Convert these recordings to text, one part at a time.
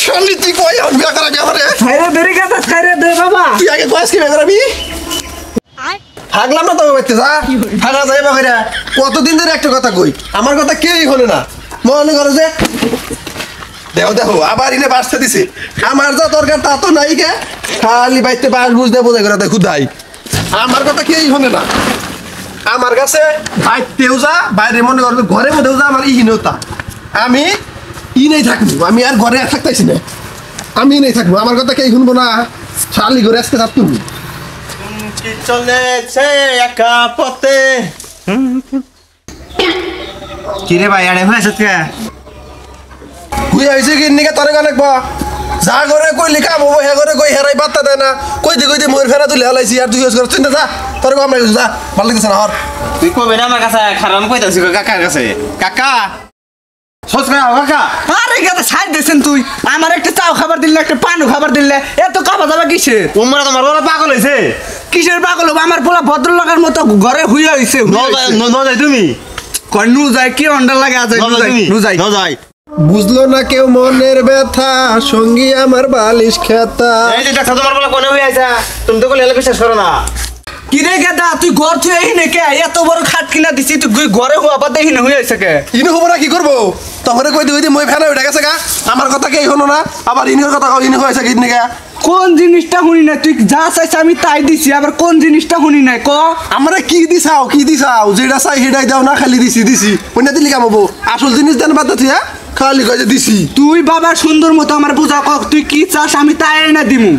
শালি তুই কই আর বিয়া করাবি আমারে? খাইরে দেরি কাটা খাইরে দে বাবা। তুই আগে কইস কি বিয়া করাবি? হাগলাম না তবে বাইতে যা। হাগা যাইবা কইরা। কতদিন ধরে একটা কথা কই। আমার কথা কেউই হলো না। মনে করো যে দেখো দেখো আবার ইনে বাসতে দিছে। আমার যা দরকার তা তো নাই কে। খালি বাইতে বাস বুঝতে বোঝাই করে দেয় খুদাই। আমার কথা কেউই হলো না। আমার কাছে বাইতেও যা বাইরে মনে করো ঘরে মধ্যেও যা আমার ইহিনতা। আমি নেই থাকবো আমি আর ঘরে থাকতেছি না আমি নেই থাকবো আমার কথা কেউ শুনবো না শালি ঘরে আসতে থাক তুমি চলেছে একা পথে কিরে ভাই আরে ভাই সত্যি হুই আইছে কি নিকে তোরে গানেকবা যা করে কই লিখা বউ হে করে কই হেরাই পাত্তা দেয় না কই দি মোর ফেরা তুলে হালাইছি আর তুই ইউজ করছ চিন্তা যা তোরে আমরা যা ভালো লাগছে না হর তুই কবে না আমার কাছে খারাপ কইতাছিস কাকার কাছে কাকা সসকা কাকা আরে গাদা ছাই দেছেন তুই আমার একটা চাও খাবার দিলে একটা পানও খাবার দিলে এত কাবা যাবে কিসের? ওমরা তোমার বড় পাগল হইছে কিসের পাগল হবো? আমার পোলা ভদ্রলোকের মতো ঘরে হুইয়া হইছে ন যাই তুমি কই নু যায় কি অন্ডা লাগে আজ ন যাই বুঝলো না কেউ মনের ব্যথা সঙ্গী আমার বালিশ খেতা এই যে দেখো তোমার বলা কোনে হই আইছা তুমি তো কইলে বিশ্বাস করো না কি রে গাদা তুই ঘর তুই এইনে কে এত বড় খাট কিনা দিছি তুই ঘরে হুয়া পাতে এইনে হই আইছে কে? ইনু হবো না কি করবো তোমরা কই দি মই ফেনা উঠে গেছে গা আমার কথা কেই হলো না আবার ইনুর কথা কও ইনু হয়েছে কি নিগা কোন জিনিসটা শুনি না তুই যা চাইছ আমি তাই দিছি আবার কোন জিনিসটা শুনি নাই ক আমরা কি দিছাও যেটা চাই সেটাই দাও না খালি দিছি ওইনা দিলি কাম হবো আসল জিনিস দেন বাদ তুই হ্যাঁ খালি কই যে দিছি তুই বাবা সুন্দর মতো আমার বুঝা ক তুই কি চাস আমি তাই না দিমু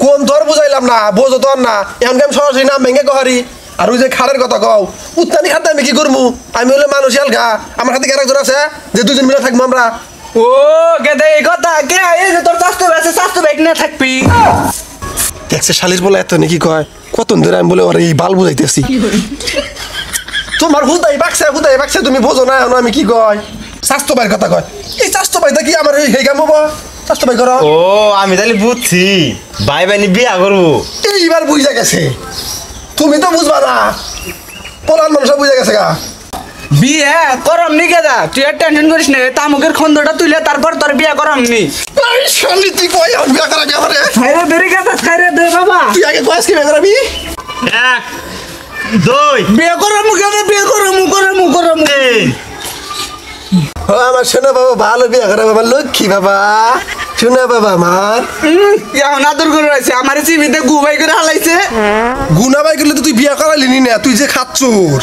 কোন তোর বুঝাইলাম না বোঝো তোর না এখন আমি সরাসরি নাম ভেঙে কহারি আর ওই যে খাড়ের কথা কও উত্তানি খাতে আমি কি করবো আমি হলে মানুষ গা আমার হাতে একজন আছে যে দুজন মিলে থাকবো আমরা ও গেদা এই কথা কে এই যে তোর স্বাস্থ্য বাইক না থাকবি দেখছে শালির বলে এত নাকি কয় কত ধরে আমি বলে ওর এই বাল বুঝাইতেছি তোমার হুদাই বাকছে তুমি বোঝো না এখন আমি কি কয় স্বাস্থ্য ভাইয়ের কথা কয় এই স্বাস্থ্য ভাইটা কি আমার এই কাম হবো স্বাস্থ্য ভাই করো ও আমি তাহলে বুঝছি ভাই বানি বিয়া করবো এইবার বুঝা গেছে তুমি তো বুঝবা না পোলার মানুষ বুঝা গেছে গা বিয়ে করম নি গেদা তুই আর টেনশন করিস না তামুকের খন্দটা তুইলে তারপর তোর বিয়ে করম নি এই শালি তুই কই এখন বিয়া করাবি আমারে খাইরে দেরি কাটা খাইরে দে বাবা তুই আগে কইস কি বিয়া করাবি এক দুই বিয়ে করম গেদা বিয়ে করম ও আমার শোনা বাবা ভালো বিয়া করাবো আমার লক্ষ্মী বাবা শোনা বাবা আমার এখন আদর করে রয়েছে আমার চিবিতে গুবাই করে হালাইছে গুনা বাই করলে তো তুই বিয়া করালি না তুই যে খাচ্ছুর